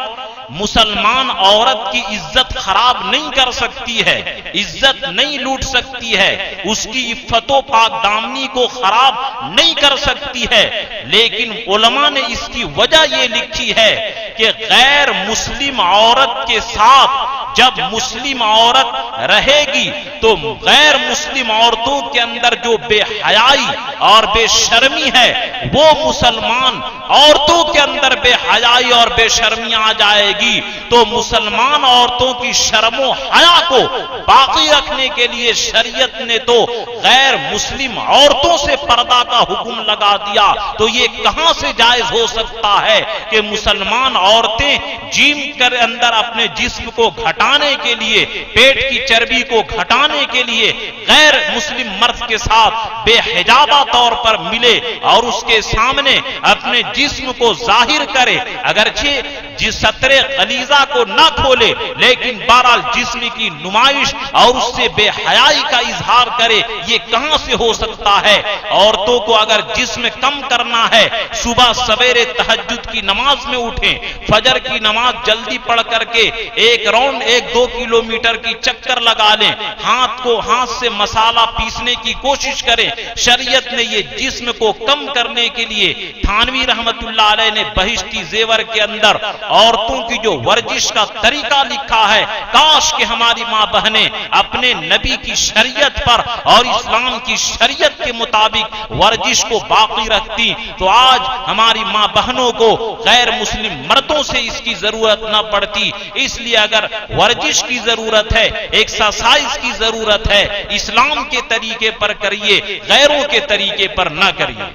مسلمان عورت کی عزت خراب نہیں کر سکتی ہے، عزت نہیں لوٹ سکتی ہے، اس کی عفت و پاک دامنی کو خراب نہیں کر سکتی ہے، لیکن علماء نے اس کی وجہ یہ لکھی ہے کہ غیر مسلم عورت کے ساتھ جب مسلم عورت رہے گی تو غیر مسلم عورتوں کے اندر جو بے حیائی اور بے شرمی ہے وہ مسلمان عورتوں کے اندر بے حیائی اور بے شرمی آ جائے گی تو مسلمان عورتوں کی شرم و حیا کو باقی رکھنے کے لیے شریعت نے تو غیر مسلم عورتوں سے پردہ کا حکم لگا دیا. تو یہ کہاں سے جائز ہو سکتا ہے کہ مسلمان عورتیں جیم کر اندر اپنے جسم کو گھٹانے کے لیے، پیٹ کی چربی کو گھٹانے کے لیے غیر مسلم مرد کے ساتھ بے حجابہ طور پر ملے اور اس کے سامنے اپنے جسم کو ظاہر کرے، اگرچہ جس سطر غلیظہ کو نہ کھولے لیکن بہرحال جسم کی نمائش اور اس سے بے حیائی کا اظہار کرے، یہ کہاں سے ہو سکتا ہے؟ عورتوں کو اگر جسم کم کرنا ہے، صبح سویرے تہجد کی نماز میں اٹھیں، فجر کی نماز جلدی پڑھ کر کے ایک راؤنڈ 1-2 کلومیٹر کی چکر لگا لیں، ہاتھ سے مسالہ پیسنے کی کوشش کریں. شریعت نے یہ جسم کو کم کرنے کے لیے، تھانوی رحمت اللہ علیہ نے بہشتی زیور کے اندر عورتوں کی جو ورزش کا طریقہ لکھا ہے، کاش کہ ہماری ماں بہنیں اپنے نبی کی شریعت پر اور اسلام کی شریعت کے مطابق ورزش کو باقی رکھتی تو آج ہماری ماں بہنوں کو غیر مسلم مردوں سے اس کی ضرورت نہ پڑتی. اس لیے اگر ورزش کی ضرورت ہے، ایکسرسائز کی ضرورت ہے، اسلام کے طریقے پر کریے، غیروں کے طریقے پر نہ کریے.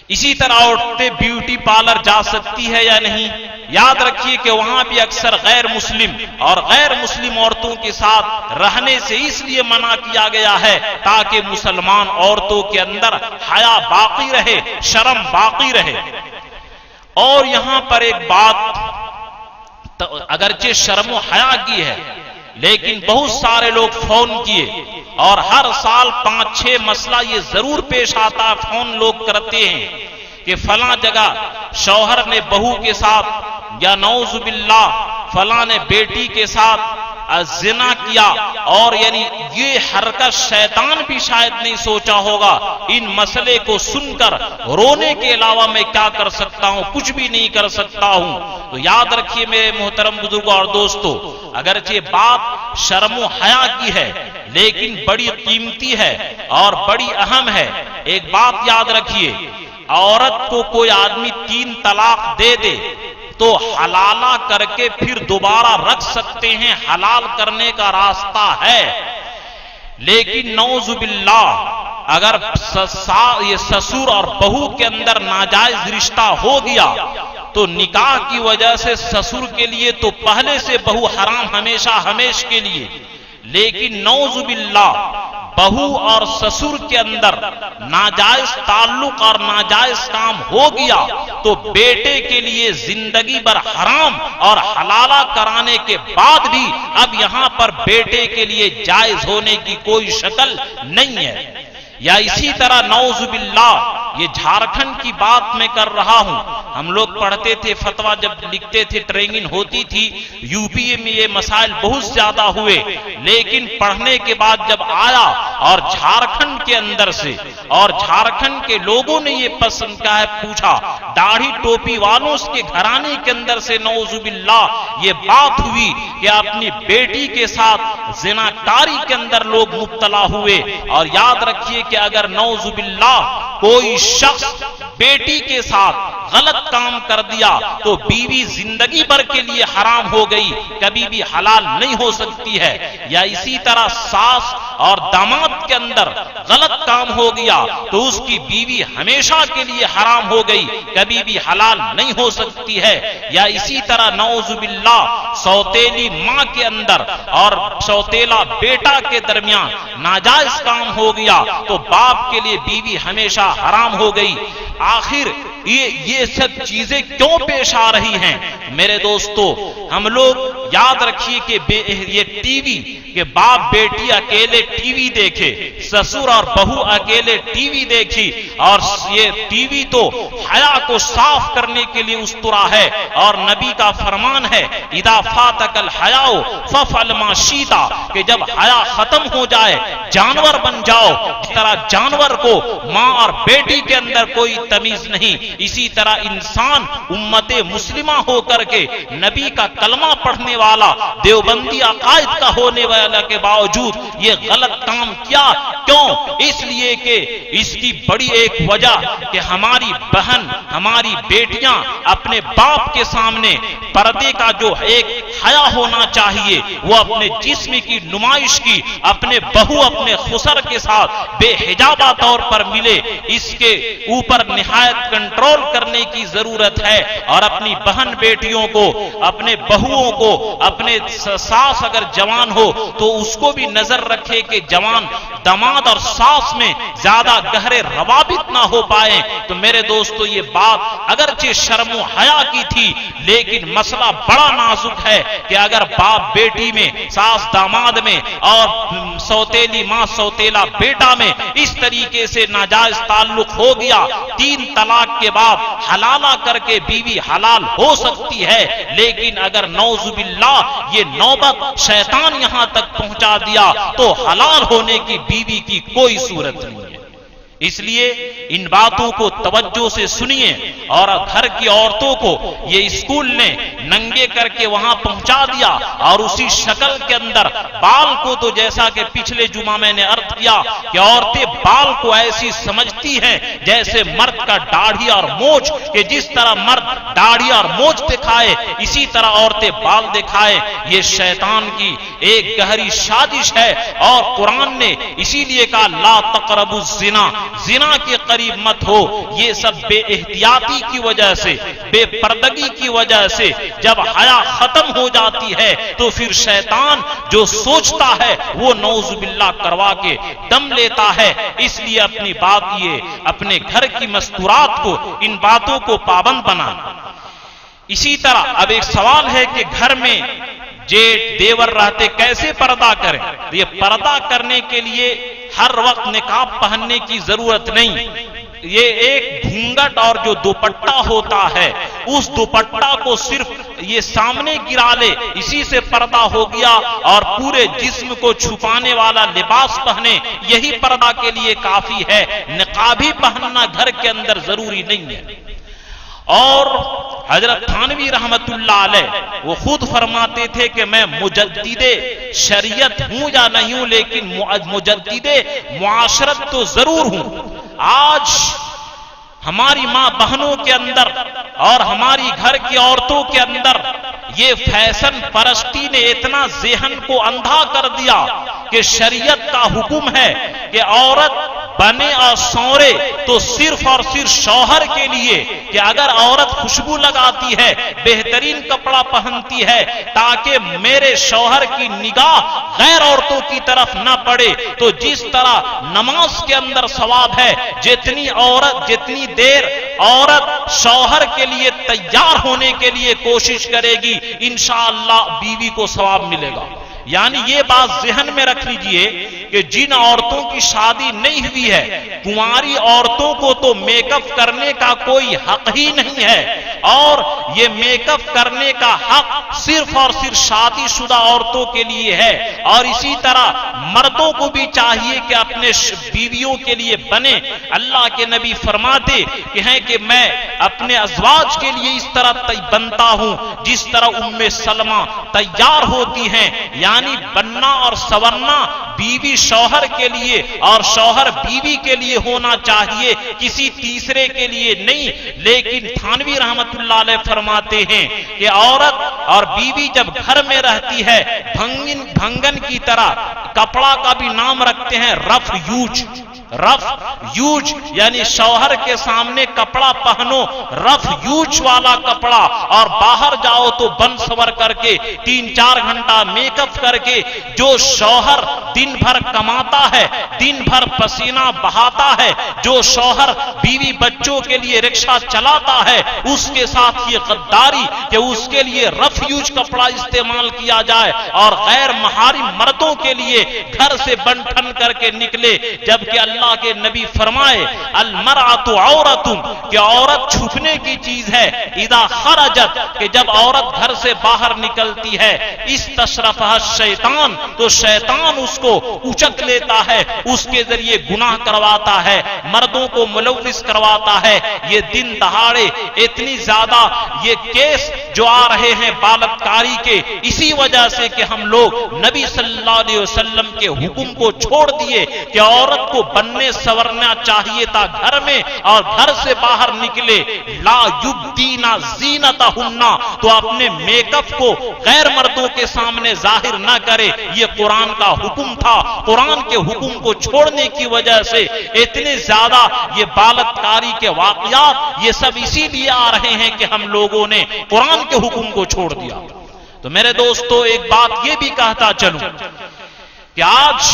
اسی طرح عورتیں بیوٹی پارلر جا سکتی ہے یا نہیں؟ یاد رکھیے کہ وہاں بھی اکثر غیر مسلم اور غیر مسلم عورتوں کے ساتھ رہنے سے اس لیے منع کیا گیا ہے تاکہ مسلمان عورتوں کے اندر حیا باقی رہے، شرم باقی رہے. اور یہاں پر ایک بات، اگرچہ شرم و حیا کی ہے لیکن بہت سارے لوگ فون کیے اور ہر سال 5-6 مسئلہ یہ ضرور پیش آتا، فون لوگ کرتے ہیں کہ فلاں جگہ شوہر نے بہو کے ساتھ یا نعوذ باللہ فلاں نے بیٹی کے ساتھ زنا کیا، اور یعنی یہ حرکت شیطان بھی شاید نہیں سوچا ہوگا. ان مسئلے کو سن کر رونے کے علاوہ میں کیا کر سکتا ہوں؟ کچھ بھی نہیں کر سکتا ہوں. تو یاد رکھیے میرے محترم بزرگوں اور دوستو، اگرچہ بات شرم و حیا کی ہے لیکن بڑی قیمتی ہے اور بڑی اہم ہے. ایک بات یاد رکھیے، عورت کو کوئی آدمی 3 طلاق دے دے تو حلالہ کر کے پھر دوبارہ رکھ سکتے ہیں، حلال کرنے کا راستہ ہے. لیکن نعوذ باللہ اگر یہ سسر اور بہو کے اندر ناجائز رشتہ ہو گیا تو نکاح کی وجہ سے سسر کے لیے تو پہلے سے بہو حرام ہمیشہ ہمیش کے لیے، لیکن نعوذ باللہ بہو اور سسر کے اندر ناجائز تعلق اور ناجائز کام ہو گیا تو بیٹے کے لیے زندگی بھر حرام، اور حلالہ کرانے کے بعد بھی اب یہاں پر بیٹے کے لیے جائز ہونے کی کوئی شکل نہیں ہے. یا اسی طرح نعوذ باللہ، یہ جھارکھنڈ کی بات میں کر رہا ہوں، ہم لوگ پڑھتے تھے فتویٰ جب لکھتے تھے ٹریننگ ہوتی تھی، یو پی میں یہ مسائل بہت زیادہ ہوئے، لیکن پڑھنے کے بعد جب آیا اور جھارکھنڈ کے اندر سے اور جھارکھنڈ کے لوگوں نے یہ پسند کیا ہے پوچھا، داڑھی ٹوپی والوں کے گھرانے کے اندر سے نعوذ باللہ یہ بات ہوئی کہ اپنی بیٹی کے ساتھ زناکاری کے اندر لوگ مبتلا ہوئے. اور یاد رکھیے کہ اگر نعوذ باللہ کوئی شخص بیٹی کے ساتھ غلط کام کر دیا تو بیوی زندگی بھر کے لیے حرام ہو گئی، کبھی بھی حلال نہیں ہو سکتی ہے. یا اسی طرح ساس اور داماد کے اندر غلط کام ہو گیا تو اس کی بیوی ہمیشہ کے لیے حرام ہو گئی، کبھی بھی حلال نہیں ہو سکتی ہے. یا اسی طرح نعوذ باللہ سوتیلی ماں کے اندر اور سوتیلا بیٹا کے درمیان ناجائز کام ہو گیا تو باپ کے لیے بیوی ہمیشہ حرام ہو گئی. آخر یہ سب چیزیں کیوں پیش آ رہی ہیں میرے دوستو؟ ہم لوگ یاد رکھیے کہ یہ ٹی وی کہ باپ بیٹی اکیلے ٹی وی دیکھے، سسر اور بہو اکیلے ٹی وی دیکھی، اور یہ ٹی وی تو حیا کو صاف کرنے کے لیے استرا ہے، اور نبی کا فرمان ہے اذا فاتک الحیاء فافعل ما شئت، کہ جب حیا ختم ہو جائے جانور بن جاؤ. اس طرح جانور کو ماں اور بیٹی کے اندر کوئی تمیز نہیں، اسی طرح انسان امت مسلمہ ہو کر کے نبی کا کلمہ پڑھنے رکھنے والا دیوبندی عقائد کا ہونے والا کے باوجود یہ غلط کام کیا؟ کیوں؟ اس لیے کہ اس کی بڑی ایک وجہ کہ ہماری بہن ہماری بیٹیاں اپنے باپ کے سامنے پردے کا جو ایک حیا ہونا چاہیے وہ اپنے جسم کی نمائش کی اپنے بہو اپنے خسر کے ساتھ بے حجابہ طور پر ملے، اس کے اوپر نہایت کنٹرول کرنے کی ضرورت ہے، اور اپنی بہن بیٹیوں کو اپنے بہوؤں کو اپنے ساس اگر جوان ہو تو اس کو بھی نظر رکھے کہ جوان داماد اور ساس میں زیادہ گہرے روابط نہ ہو پائیں۔ تو میرے دوستو یہ بات اگرچہ شرم و حیا کی تھی لیکن مسئلہ بڑا نازک ہے کہ اگر باپ بیٹی میں ساس داماد میں اور سوتیلی ماں سوتیلا بیٹا میں اس طریقے سے ناجائز تعلق ہو گیا، 3 طلاق کے بعد حلالہ کر کے بیوی حلال ہو سکتی ہے، لیکن اگر نعوذ باللہ یہ نوبت شیطان یہاں تک پہنچا دیا تو حلال ہونے کی بیوی کی کوئی صورت نہیں ہے۔ اس لیے ان باتوں کو توجہ سے سنیے، اور گھر کی عورتوں کو یہ اسکول نے ننگے کر کے وہاں پہنچا دیا، اور اسی شکل کے اندر بال کو تو جیسا کہ پچھلے جمعہ میں نے عرض کیا کہ عورتیں بال کو ایسی سمجھتی ہیں جیسے مرد کا داڑھی اور مونچھ، کہ جس طرح مرد داڑھی اور مونچھ دکھائے اسی طرح عورتیں بال دکھائے۔ یہ شیطان کی ایک گہری سازش ہے، اور قرآن نے اسی لیے کہا لا تقربوا الزنا، زنا کے قریب مت ہو۔ یہ سب بے احتیاطی کی وجہ سے، بے پردگی کی وجہ سے جب حیا ختم ہو جاتی ہے تو پھر شیطان جو سوچتا ہے وہ نعوذ باللہ کروا کے دم لیتا ہے۔ اس لیے اپنی بات یہ اپنے گھر کی مستورات کو ان باتوں کو پابند بنانا۔ اسی طرح اب ایک سوال ہے کہ گھر میں جیٹ دیور رہتے کیسے پردہ کریں؟ یہ پردہ کرنے کے لیے ہر وقت نقاب پہننے کی ضرورت نہیں، یہ ایک گھونگٹ اور جو دوپٹہ ہوتا ہے اس دوپٹہ کو صرف یہ سامنے گرا لے، اسی سے پردہ ہو گیا، اور پورے جسم کو چھپانے والا لباس پہنے، یہی پردہ کے لیے کافی ہے۔ نقاب ہی پہننا گھر کے اندر ضروری نہیں ہے۔ اور حضرت تھانوی رحمت اللہ علیہ وہ خود فرماتے تھے کہ میں مجدد شریعت ہوں یا نہیں ہوں لیکن مجدد معاشرت تو ضرور ہوں۔ آج ہماری ماں بہنوں کے اندر اور ہماری گھر کی عورتوں کے اندر یہ فیشن پرستی نے اتنا ذہن کو اندھا کر دیا کہ شریعت کا حکم ہے کہ عورت بنے اور سورے تو صرف اور صرف شوہر کے لیے، کہ اگر عورت خوشبو لگاتی ہے بہترین کپڑا پہنتی ہے تاکہ میرے شوہر کی نگاہ غیر عورتوں کی طرف نہ پڑے، تو جس طرح نماز کے اندر ثواب ہے جتنی دیر عورت شوہر کے لیے تیار ہونے کے لیے کوشش کرے گی انشاءاللہ بیوی کو ثواب ملے گا۔ یعنی یہ بات ذہن میں رکھ لیجئے کہ جن عورتوں کی شادی نہیں ہوئی ہے کنواری عورتوں کو تو میک اپ کرنے کا کوئی حق ہی نہیں ہے، اور یہ میک اپ کرنے کا حق صرف اور صرف شادی شدہ عورتوں کے لیے ہے۔ اور اسی طرح مردوں کو بھی چاہیے کہ اپنے بیویوں کے لیے بنے۔ اللہ کے نبی فرماتے ہیں کہ میں اپنے ازواج کے لیے اس طرح بنتا ہوں جس طرح ام سلمہ تیار ہوتی ہیں، یعنی بننا اور سورنا بیوی شوہر کے لیے اور شوہر بیوی کے لیے ہونا چاہیے، کسی تیسرے کے لیے نہیں۔ لیکن تھانوی رحمت اللہ علیہ فرماتے ہیں کہ عورت اور بیوی جب گھر میں رہتی ہے بھنگن کی طرح کپڑا کا بھی نام رکھتے ہیں رف یوج، یعنی شوہر کے سامنے کپڑا پہنو رف یوج والا کپڑا، اور باہر جاؤ تو بن سور کر کے 3-4 گھنٹہ میک اپ کر کے۔ جو شوہر دن بھر کماتا ہے دن بھر پسینہ بہاتا ہے، جو شوہر بیوی بچوں کے لیے رکشہ چلاتا ہے، اس کے ساتھ یہ غداری کہ اس کے لیے رف یوج کپڑا استعمال کیا جائے اور غیر محارم مردوں کے لیے گھر سے بن ٹھن کر کے نکلے، جبکہ اللہ کے نبی فرمائے المرأۃ عورۃ، کہ عورت چھپنے کی چیز ہے، اذا خرجت، کہ جب عورت گھر سے باہر نکلتی ہے استشرفها الشیطان، تو شیطان اس کو اچک لیتا ہے، اس کے ذریعے گناہ کرواتا ہے، مردوں کو ملوث کرواتا ہے۔ یہ دن دہاڑے اتنی زیادہ یہ کیس جو آ رہے ہیں بالتکاری کے، اسی وجہ سے کہ ہم لوگ نبی صلی اللہ علیہ وسلم کے حکم کو چھوڑ دیے کہ عورت کو بننے سورنا چاہیے تھا گھر میں، اور گھر سے باہر نکلے لا یبدین زینتہن، تو اپنے میک اپ کو غیر مردوں کے سامنے ظاہر نہ کرے۔ یہ قرآن کا حکم تھا۔ قرآن کے حکم کو چھوڑنے کی وجہ سے اتنے زیادہ یہ بالتکاری کے واقعات یہ سب اسی لیے آ رہے ہیں کہ ہم لوگوں نے قرآن کے حکم کو چھوڑ دیا۔ تو میرے دوستو ایک بات یہ بھی کہتا چلوں کہ آج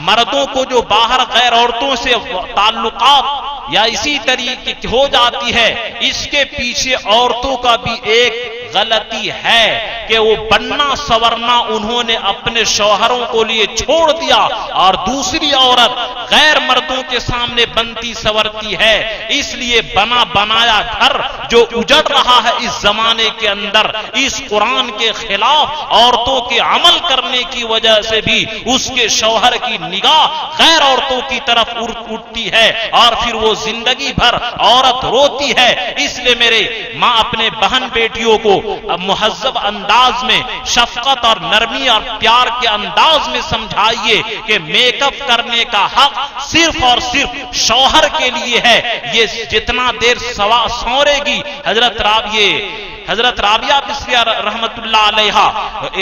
مردوں کو جو باہر غیر عورتوں سے تعلقات یا اسی طریقے کی ہو جاتی ہے، اس کے پیچھے عورتوں کا بھی ایک غلطی ہے کہ وہ بننا سورنا انہوں نے اپنے شوہروں کو لیے چھوڑ دیا، اور دوسری عورت غیر مردوں کے سامنے بنتی سورتی ہے۔ اس لیے بنا بنایا گھر جو اجڑ رہا ہے اس زمانے کے اندر، اس قرآن کے خلاف عورتوں کے عمل کرنے کی وجہ سے بھی اس کے شوہر کی نگاہ غیر عورتوں کی طرف اٹھتی ہے، اور پھر وہ زندگی بھر عورت روتی ہے۔ اس لیے میرے ماں اپنے بہن بیٹیوں کو مہذب انداز میں شفقت اور نرمی اور پیار کے انداز میں سمجھائیے کہ میک اپ کرنے کا حق صرف اور صرف شوہر کے لیے ہے۔ یہ جتنا دیر سورے گی، حضرت رابعہ بسریہ رحمت اللہ علیہا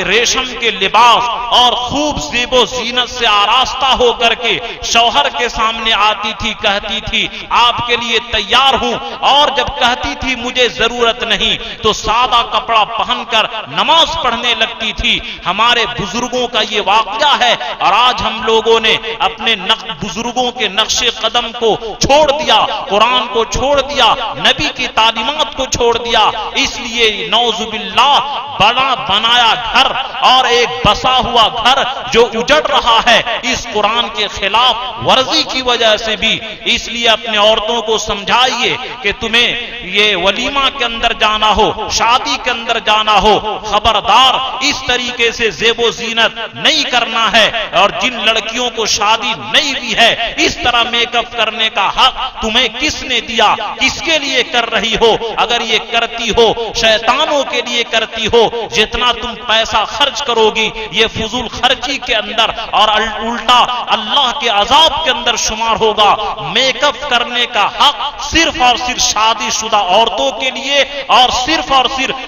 ریشم کے لباس اور خوب زیب و زینت سے آراستہ ہو کر کے شوہر کے سامنے آتی تھی، کہتی تھی آپ کے لیے تیار ہوں، اور جب کہتی تھی مجھے ضرورت نہیں تو سادہ کپڑا پہن کر نماز پڑھنے لگتی تھی۔ ہمارے بزرگوں کا یہ واقعہ ہے، اور آج ہم لوگوں نے اپنے بزرگوں کے نقش قدم کو چھوڑ دیا، قرآن کو چھوڑ دیا، نبی کی تعلیمات کو چھوڑ دیا۔ اس لیے نعوذ باللہ بڑا بنایا گھر اور ایک بسا ہوا گھر جو اجڑ رہا ہے اس قرآن کے خلاف ورزی کی وجہ سے بھی۔ اس لیے اپنے عورتوں کو سمجھائیے کہ تمہیں یہ ولیمہ کے اندر جانا ہو، شادی کے اندر جانا ہو، خبردار اس طریقے سے زیب و زینت نہیں کرنا ہے، اور جن لڑکیوں کو شادی نہیں بھی ہے اس طرح میک اپ کرنے کا حق تمہیں کس نے دیا؟ کس کے لیے کر رہی ہو؟ اگر یہ کرتی ہو شیطانوں کے لیے کرتی ہو، جتنا تم پیسہ خرچ کرو گی یہ فضول خرچی کے اندر اور الٹا اللہ کے عذاب کے اندر شمار ہوگا۔ میک اپ کرنے کا حق صرف اور صرف شادی شدہ عورتوں کے لیے اور صرف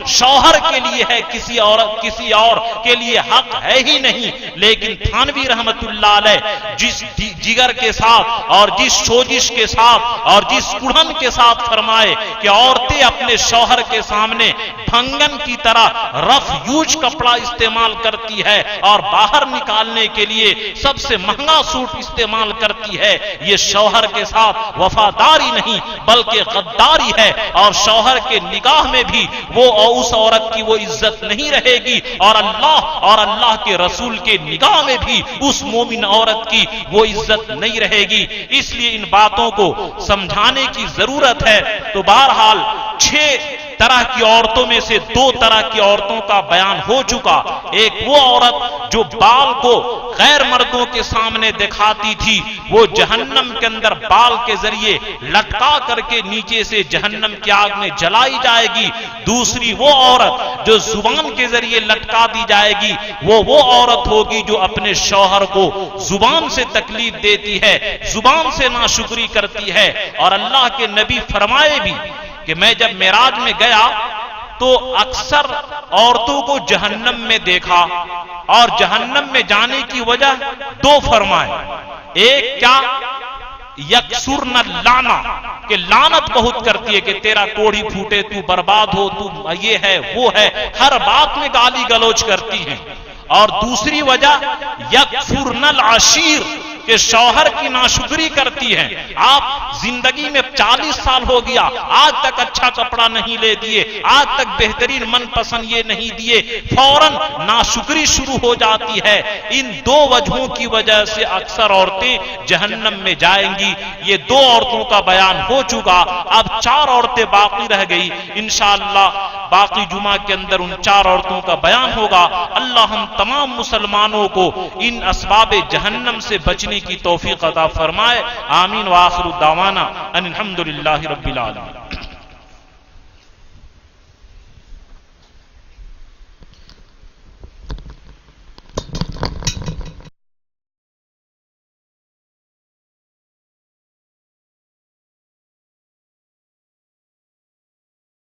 شوہر کے لیے ہے، کسی اور کے لیے حق ہے ہی نہیں۔ لیکن تھانوی رحمت اللہ علیہ جس جگر کے ساتھ اور جس سوزش کے ساتھ اور جس کڑھن کے ساتھ فرمائے کہ عورتیں اپنے شوہر کے سامنے بھنگن کی طرح رف یوج کپڑا استعمال کرتی ہے اور باہر نکالنے کے لیے سب سے مہنگا سوٹ استعمال کرتی ہے، یہ شوہر کے ساتھ وفاداری نہیں بلکہ غداری ہے، اور شوہر کے نگاہ میں بھی وہ اس عورت کی وہ عزت نہیں رہے گی، اور اللہ کے رسول کے نگاہ میں بھی اس مومن عورت کی وہ عزت نہیں رہے گی۔ اس لیے ان باتوں کو سمجھانے کی ضرورت ہے۔ تو بہرحال 6 طرح کی عورتوں میں سے 2 طرح کی عورتوں کا بیان ہو چکا۔ ایک وہ عورت جو بال کو غیر مردوں کے سامنے دکھاتی تھی، وہ جہنم کے اندر بال کے ذریعے لٹکا کر کے نیچے سے جہنم کی آگ میں جلائی جائے گی۔ دوسری وہ عورت جو زبان کے ذریعے لٹکا دی جائے گی، وہ عورت ہوگی جو اپنے شوہر کو زبان سے تکلیف دیتی ہے، زبان سے ناشکری کرتی ہے۔ اور اللہ کے نبی فرمائے بھی کہ میں جب معراج میں گیا تو اکثر عورتوں کو جہنم میں دیکھا، اور جہنم میں جانے کی وجہ 2 فرمائے۔ ایک کیا؟ یکسرن اللانا، کہ لعنت بہت کرتی ہے کہ تیرا کوڑی پھوٹے، تو برباد ہو، تو یہ ہے وہ ہے، ہر بات میں گالی گلوچ کرتی ہیں۔ اور دوسری وجہ یکفرن العشیر، کہ شوہر کی ناشکری کرتی ہیں۔ آپ زندگی میں 40 سال ہو گیا، آج تک اچھا کپڑا نہیں لے دیے، آج تک بہترین من پسند یہ نہیں دیے، فوراً ناشکری شروع ہو جاتی ہے۔ ان 2 وجہوں کی وجہ سے اکثر عورتیں جہنم میں جائیں گی۔ یہ 2 عورتوں کا بیان ہو چکا، اب 4 عورتیں باقی رہ گئی۔ انشاءاللہ باقی جمعہ کے اندر ان 4 عورتوں کا بیان ہوگا۔ اللہ ہم تمام مسلمانوں کو ان اسباب جہنم سے بچنے کی توفیق عطا فرمائے۔ آمین وآخر دعوانا ان الحمدللہ رب العالمین۔